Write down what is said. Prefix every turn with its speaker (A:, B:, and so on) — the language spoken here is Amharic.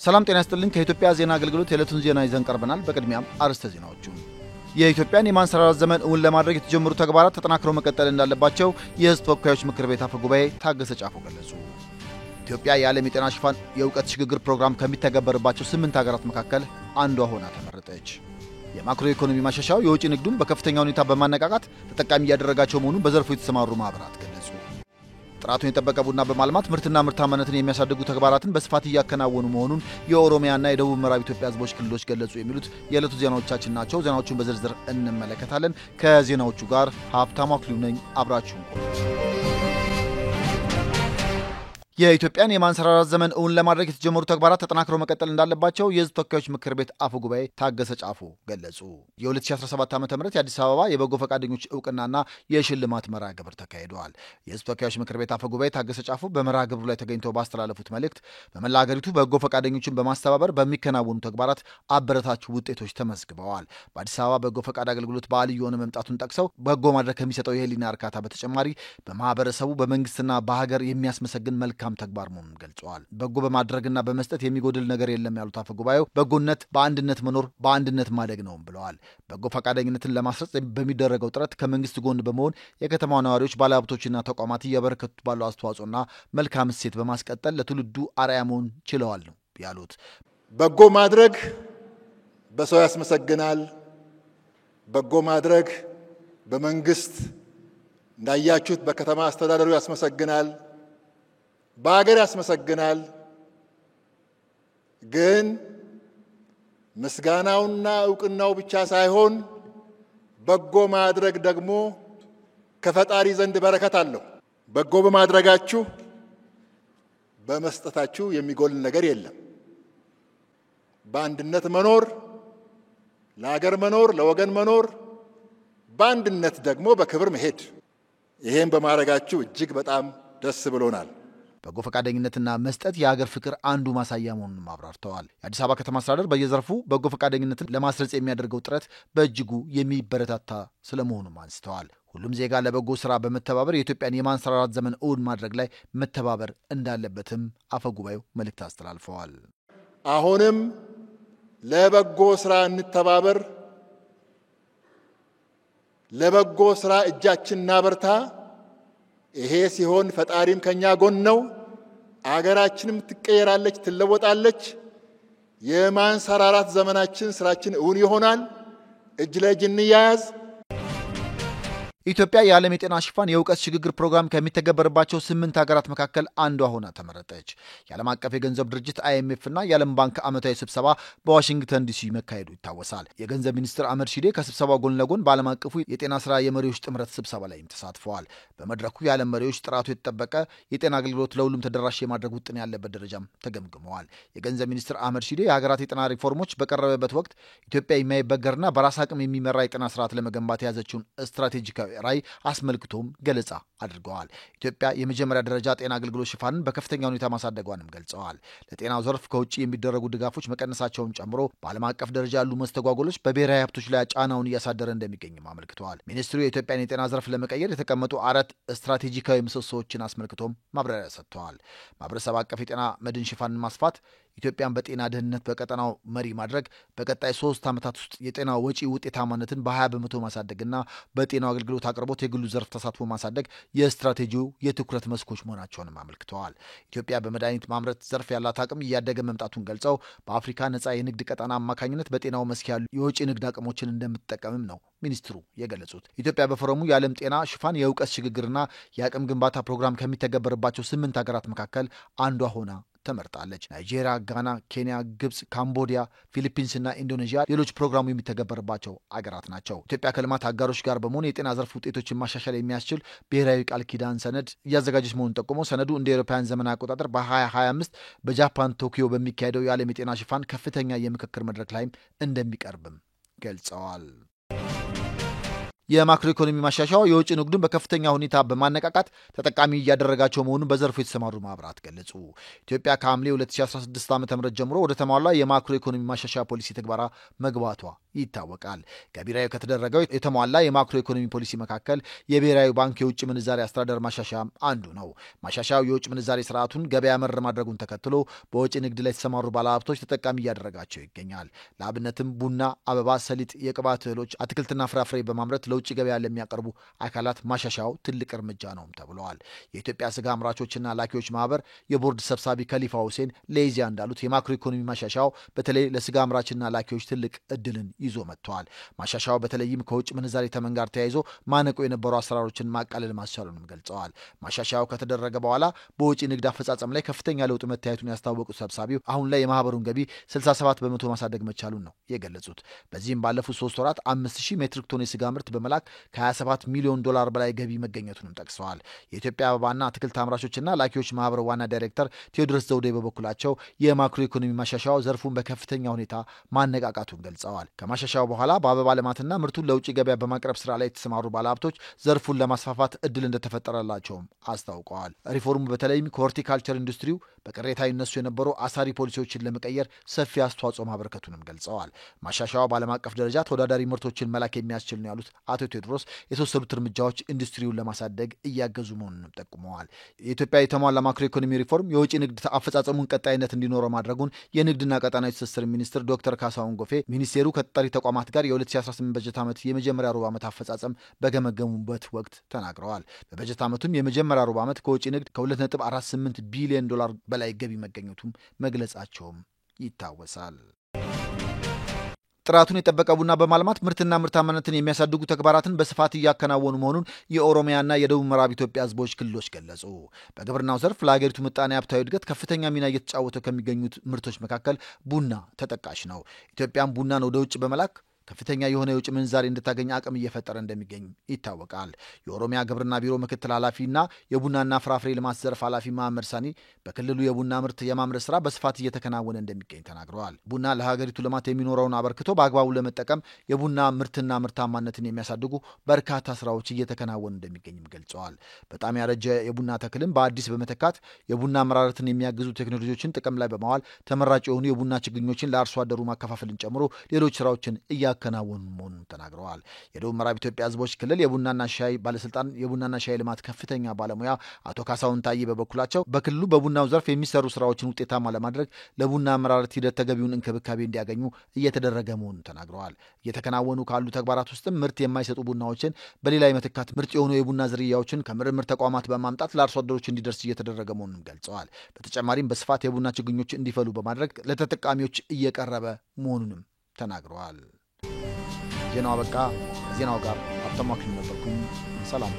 A: ሰላም ጤና ይስጥልኝ ከኢትዮጵያ ዜና አገልግሎት የዕለቱን ዜና ይዘን ቀርበናል። በቅድሚያም አርዕስተ ዜናዎቹ የኢትዮጵያን የማንሰራራት ዘመን እውን ለማድረግ የተጀመሩ ተግባራት ተጠናክረው መቀጠል እንዳለባቸው የሕዝብ ተወካዮች ምክር ቤት አፈ ጉባኤ ታገሰ ጫፎ ገለጹ። ኢትዮጵያ የዓለም የጤና ሽፋን የእውቀት ሽግግር ፕሮግራም ከሚተገበርባቸው 8 ሀገራት መካከል አንዷ ሆና ተመረጠች። የማክሮ ኢኮኖሚ ማሻሻያው የውጭ ንግዱን በከፍተኛ ሁኔታ በማነቃቃት ተጠቃሚ እያደረጋቸው መሆኑን በዘርፉ የተሰማሩ ማህበራት ገለጹ። ጥራቱን የጠበቀ ቡና በማልማት ምርትና ምርታማነትን የሚያሳድጉ ተግባራትን በስፋት እያከናወኑ መሆኑን የኦሮሚያና የደቡብ ምዕራብ ኢትዮጵያ ህዝቦች ክልሎች ገለጹ። የሚሉት የዕለቱ ዜናዎቻችን ናቸው። ዜናዎቹን በዝርዝር እንመለከታለን። ከዜናዎቹ ጋር ሀብታሙ አክሊሉ ነኝ። አብራችሁን ቆዩ። የኢትዮጵያን የማንሰራራት ዘመን እውን ለማድረግ የተጀመሩ ተግባራት ተጠናክረው መቀጠል እንዳለባቸው የሕዝብ ተወካዮች ምክር ቤት አፈ ጉባኤ ታገሰ ጫፎ ገለጹ። የ2017 ዓ.ም የአዲስ አበባ የበጎ ፈቃደኞች እውቅናና የሽልማት መርሃ ግብር ተካሂደዋል። የሕዝብ ተወካዮች ምክር ቤት አፈ ጉባኤ ታገሰ ጫፎ በመርሃ ግብሩ ላይ ተገኝተው ባስተላለፉት መልእክት በመላ ሀገሪቱ በጎ ፈቃደኞችን በማስተባበር በሚከናወኑ ተግባራት አበረታች ውጤቶች ተመዝግበዋል። በአዲስ አበባ በጎ ፈቃድ አገልግሎት በዓል እየሆነ መምጣቱን ጠቅሰው በጎ ማድረግ ከሚሰጠው የህሊና እርካታ በተጨማሪ በማህበረሰቡ በመንግስትና በሀገር የሚያስመሰግን መልካም ተግባር መሆኑን ገልጸዋል። በጎ በማድረግና በመስጠት የሚጎድል ነገር የለም ያሉት አፈ ጉባኤው በጎነት በአንድነት መኖር በአንድነት ማደግ ነው ብለዋል። በጎ ፈቃደኝነትን ለማስረጽ በሚደረገው ጥረት ከመንግስት ጎን በመሆን የከተማው ነዋሪዎች፣ ባለሀብቶችና ተቋማት እያበረከቱት ባለው አስተዋጽኦና መልካም እሴት በማስቀጠል ለትውልዱ አርአያ መሆን ችለዋል ነው ያሉት።
B: በጎ ማድረግ በሰው ያስመሰግናል። በጎ ማድረግ በመንግስት እንዳያችሁት በከተማ አስተዳደሩ ያስመሰግናል፣ በአገር ያስመሰግናል። ግን ምስጋናውና እውቅናው ብቻ ሳይሆን በጎ ማድረግ ደግሞ ከፈጣሪ ዘንድ በረከት አለው። በጎ በማድረጋችሁ በመስጠታችሁ የሚጎል ነገር የለም። በአንድነት መኖር፣ ለሀገር መኖር፣ ለወገን መኖር፣ በአንድነት ደግሞ በክብር መሄድ፣ ይሄን በማድረጋችሁ እጅግ በጣም ደስ ብሎናል።
A: በጎ ፈቃደኝነትና መስጠት የሀገር ፍቅር አንዱ ማሳያ መሆኑን አብራርተዋል። የአዲስ አበባ ከተማ አስተዳደር በየዘርፉ በጎ ፈቃደኝነትን ለማስረጽ የሚያደርገው ጥረት በእጅጉ የሚበረታታ ስለመሆኑም አንስተዋል። ሁሉም ዜጋ ለበጎ ስራ በመተባበር የኢትዮጵያን የማንሰራራት ዘመን እውን ማድረግ ላይ መተባበር እንዳለበትም አፈ ጉባኤው መልእክት አስተላልፈዋል።
B: አሁንም ለበጎ ስራ እንተባበር፣ ለበጎ ስራ እጃችን እናበርታ። ይሄ ሲሆን ፈጣሪም ከኛ ጎን ነው። አገራችንም ትቀየራለች፣ ትለወጣለች። የማንሰራራት ዘመናችን ስራችን እውን ይሆናል። እጅ ለእጅ እንያያዝ።
A: ኢትዮጵያ የዓለም የጤና ሽፋን የእውቀት ሽግግር ፕሮግራም ከሚተገበርባቸው 8 ሀገራት መካከል አንዷ ሆና ተመረጠች። የዓለም አቀፍ የገንዘብ ድርጅት IMF እና የዓለም ባንክ ዓመታዊ ስብሰባ በዋሽንግተን ዲሲ መካሄዱ ይታወሳል። የገንዘብ ሚኒስትር አህመድ ሺዴ ከስብሰባው ጎን ለጎን በዓለም አቀፉ የጤና ስራ የመሪዎች ጥምረት ስብሰባ ላይም ተሳትፈዋል። በመድረኩ የዓለም መሪዎች ጥራቱ የተጠበቀ የጤና አገልግሎት ለሁሉም ተደራሽ የማድረግ ውጥን ያለበት ደረጃም ተገምግመዋል። የገንዘብ ሚኒስትር አህመድ ሺዴ የሀገራት የጤና ሪፎርሞች በቀረበበት ወቅት ኢትዮጵያ የማይበገርና በራስ አቅም የሚመራ የጤና ስርዓት ለመገንባት የያዘችውን ስትራቴጂካዊ ራዕይ አስመልክቶም ገለጻ አድርገዋል። ኢትዮጵያ የመጀመሪያ ደረጃ ጤና አገልግሎት ሽፋንን በከፍተኛ ሁኔታ ማሳደጓንም ገልጸዋል። ለጤናው ዘርፍ ከውጭ የሚደረጉ ድጋፎች መቀነሳቸውን ጨምሮ በዓለም አቀፍ ደረጃ ያሉ መስተጓጎሎች በብሔራዊ ሀብቶች ላይ ጫናውን እያሳደረ እንደሚገኝም አመልክተዋል። ሚኒስትሩ የኢትዮጵያን የጤና ዘርፍ ለመቀየር የተቀመጡ 4 ስትራቴጂካዊ ምሰሶዎችን አስመልክቶም ማብራሪያ ሰጥተዋል። ማህበረሰብ አቀፍ የጤና መድን ሽፋንን ማስፋት፣ ኢትዮጵያን በጤና ደህንነት በቀጠናው መሪ ማድረግ፣ በቀጣይ 3 ዓመታት ውስጥ የጤና ወጪ ውጤታማነትን በ20 በመቶ ማሳደግና በጤናው አገልግሎት አቅርቦት የግሉ ዘርፍ ተሳትፎ ማሳደግ የስትራቴጂው የትኩረት መስኮች መሆናቸውንም አመልክተዋል። ኢትዮጵያ በመድኃኒት ማምረት ዘርፍ ያላት አቅም እያደገ መምጣቱን ገልጸው በአፍሪካ ነጻ የንግድ ቀጠና አማካኝነት በጤናው መስክ ያሉ የውጭ ንግድ አቅሞችን እንደምትጠቀምም ነው ሚኒስትሩ የገለጹት። ኢትዮጵያ በፎረሙ የዓለም ጤና ሽፋን የእውቀት ሽግግርና የአቅም ግንባታ ፕሮግራም ከሚተገበርባቸው 8 ሀገራት መካከል አንዷ ሆና ተመርጣለች። ናይጄሪያ፣ ጋና፣ ኬንያ፣ ግብጽ፣ ካምቦዲያ፣ ፊሊፒንስ እና ኢንዶኔዥያ ሌሎች ፕሮግራሙ የሚተገበርባቸው አገራት ናቸው። ኢትዮጵያ ከልማት አጋሮች ጋር በመሆን የጤና ዘርፍ ውጤቶችን ማሻሻል የሚያስችል ብሔራዊ ቃል ኪዳን ሰነድ እያዘጋጀች መሆኑን ጠቁሞ ሰነዱ እንደ አውሮፓውያን ዘመን አቆጣጠር በ2025 በጃፓን ቶኪዮ በሚካሄደው የዓለም የጤና ሽፋን ከፍተኛ የምክክር መድረክ ላይም እንደሚቀርብም ገልጸዋል። የማክሮ ኢኮኖሚ ማሻሻያው የውጭ ንግዱን በከፍተኛ ሁኔታ በማነቃቃት ተጠቃሚ እያደረጋቸው መሆኑን በዘርፉ የተሰማሩ ማህበራት ገለጹ። ኢትዮጵያ ከሐምሌ 2016 ዓ.ም ጀምሮ ወደ ተሟላ የማክሮ ኢኮኖሚ ማሻሻያ ፖሊሲ ተግባራ መግባቷ ይታወቃል። ገቢራዊ ከተደረገው የተሟላ የማክሮ ኢኮኖሚ ፖሊሲ መካከል የብሔራዊ ባንክ የውጭ ምንዛሬ አስተዳደር ማሻሻያ አንዱ ነው። ማሻሻያው የውጭ ምንዛሬ ስርዓቱን ገበያ መር ማድረጉን ተከትሎ በወጪ ንግድ ላይ የተሰማሩ ባለሀብቶች ተጠቃሚ እያደረጋቸው ይገኛል። ለአብነትም ቡና፣ አበባ፣ ሰሊጥ፣ የቅባት እህሎች፣ አትክልትና ፍራፍሬ በማምረት ለውጭ ገበያ ለሚያቀርቡ አካላት ማሻሻያው ትልቅ እርምጃ ነውም ተብለዋል። የኢትዮጵያ ስጋ አምራቾችና ላኪዎች ማህበር የቦርድ ሰብሳቢ ከሊፋ ሁሴን ለኢዜአ እንዳሉት የማክሮ ኢኮኖሚ ማሻሻያው በተለይ ለስጋ አምራችና ላኪዎች ትልቅ እድልን ይዞ መጥቷል። ማሻሻያው በተለይም ከውጭ ምንዛሬ ተመን ጋር ተያይዞ ማነቆ የነበሩ አሰራሮችን ማቃለል ማስቻሉንም ገልጸዋል። ማሻሻያው ከተደረገ በኋላ በውጭ ንግድ አፈጻጸም ላይ ከፍተኛ ለውጥ መታየቱን ያስታወቁት ሰብሳቢው አሁን ላይ የማህበሩን ገቢ 67 በመቶ ማሳደግ መቻሉን ነው የገለጹት። በዚህም ባለፉት 3 ወራት 5000 ሜትሪክ ቶን የስጋ ምርት በመላክ ከ27 ሚሊዮን ዶላር በላይ ገቢ መገኘቱንም ጠቅሰዋል። የኢትዮጵያ አበባና አትክልት አምራቾችና ላኪዎች ማህበር ዋና ዳይሬክተር ቴዎድሮስ ዘውዴ በበኩላቸው የማክሮ ኢኮኖሚ ማሻሻያው ዘርፉን በከፍተኛ ሁኔታ ማነቃቃቱን ገልጸዋል። ከማሻሻያው በኋላ በአበባ ልማትና ምርቱን ለውጭ ገበያ በማቅረብ ስራ ላይ የተሰማሩ ባለሀብቶች ዘርፉን ለማስፋፋት እድል እንደተፈጠረላቸውም አስታውቀዋል። ሪፎርሙ በተለይም ከሆርቲካልቸር ኢንዱስትሪው በቅሬታ ይነሱ የነበሩ አሳሪ ፖሊሲዎችን ለመቀየር ሰፊ አስተዋጽኦ ማበረከቱንም ገልጸዋል። ማሻሻያው በዓለም አቀፍ ደረጃ ተወዳዳሪ ምርቶችን መላክ የሚያስችል ነው ያሉት አቶ ቴዎድሮስ የተወሰዱት እርምጃዎች ኢንዱስትሪውን ለማሳደግ እያገዙ መሆኑንም ጠቁመዋል። የኢትዮጵያ የተሟላ ማክሮ ኢኮኖሚ ሪፎርም የውጭ ንግድ አፈጻጸሙን ቀጣይነት እንዲኖረው ማድረጉን የንግድና ቀጣናዊ ትስስር ሚኒስትር ዶክተር ካሳሁን ጎፌ ሚኒስቴሩ ከተጠሪ ተቋማት ጋር የ2018 በጀት ዓመት የመጀመሪያ ሩብ ዓመት አፈጻጸም በገመገሙበት ወቅት ተናግረዋል። በበጀት ዓመቱም የመጀመሪያ ሩብ ዓመት ከውጭ ንግድ ከ2.48 ቢሊዮን ዶላር በላይ ገቢ መገኘቱም መግለጻቸውም ይታወሳል። ጥራቱን የጠበቀ ቡና በማልማት ምርትና ምርታማነትን የሚያሳድጉ ተግባራትን በስፋት እያከናወኑ መሆኑን የኦሮሚያና የደቡብ ምዕራብ ኢትዮጵያ ሕዝቦች ክልሎች ገለጹ። በግብርናው ዘርፍ ለሀገሪቱ ምጣኔ ሀብታዊ እድገት ከፍተኛ ሚና እየተጫወተ ከሚገኙት ምርቶች መካከል ቡና ተጠቃሽ ነው። ኢትዮጵያም ቡናን ወደ ውጭ በመላክ ከፍተኛ የሆነ የውጭ ምንዛሬ እንድታገኝ አቅም እየፈጠረ እንደሚገኝ ይታወቃል። የኦሮሚያ ግብርና ቢሮ ምክትል ኃላፊና የቡናና ፍራፍሬ ልማት ዘርፍ ኃላፊ መሐመድ ሳኒ በክልሉ የቡና ምርት የማምረት ስራ በስፋት እየተከናወነ እንደሚገኝ ተናግረዋል። ቡና ለሀገሪቱ ልማት የሚኖረውን አበርክቶ በአግባቡ ለመጠቀም የቡና ምርትና ምርታማነትን የሚያሳድጉ በርካታ ስራዎች እየተከናወኑ እንደሚገኝም ገልጸዋል። በጣም ያረጀ የቡና ተክልን በአዲስ በመተካት የቡና አመራረትን የሚያግዙ ቴክኖሎጂዎችን ጥቅም ላይ በማዋል ተመራጭ የሆኑ የቡና ችግኞችን ለአርሶ አደሩ ማከፋፈልን ጨምሮ ሌሎች ስራዎችን እያከናወኑ መሆኑን ተናግረዋል። የደቡብ ምዕራብ ኢትዮጵያ ሕዝቦች ክልል የቡናና ሻይ ባለስልጣን የቡናና ሻይ ልማት ከፍተኛ ባለሙያ አቶ ካሳሁን ታዬ በበኩላቸው በክልሉ በቡናው ዘርፍ የሚሰሩ ስራዎችን ውጤታማ ለማድረግ ለቡና አመራረት ሂደት ተገቢውን እንክብካቤ እንዲያገኙ እየተደረገ መሆኑን ተናግረዋል። እየተከናወኑ ካሉ ተግባራት ውስጥም ምርት የማይሰጡ ቡናዎችን በሌላ የመተካት ምርጥ የሆኑ የቡና ዝርያዎችን ከምርምር ተቋማት በማምጣት ለአርሶ አደሮች እንዲደርስ እየተደረገ መሆኑን ገልጸዋል። በተጨማሪም በስፋት የቡና ችግኞች እንዲፈሉ በማድረግ ለተጠቃሚዎች እየቀረበ መሆኑንም ተናግረዋል። ዜናው አበቃ። ከዜናው ጋር አብተማክኝ ነበርኩኝ። ሰላም።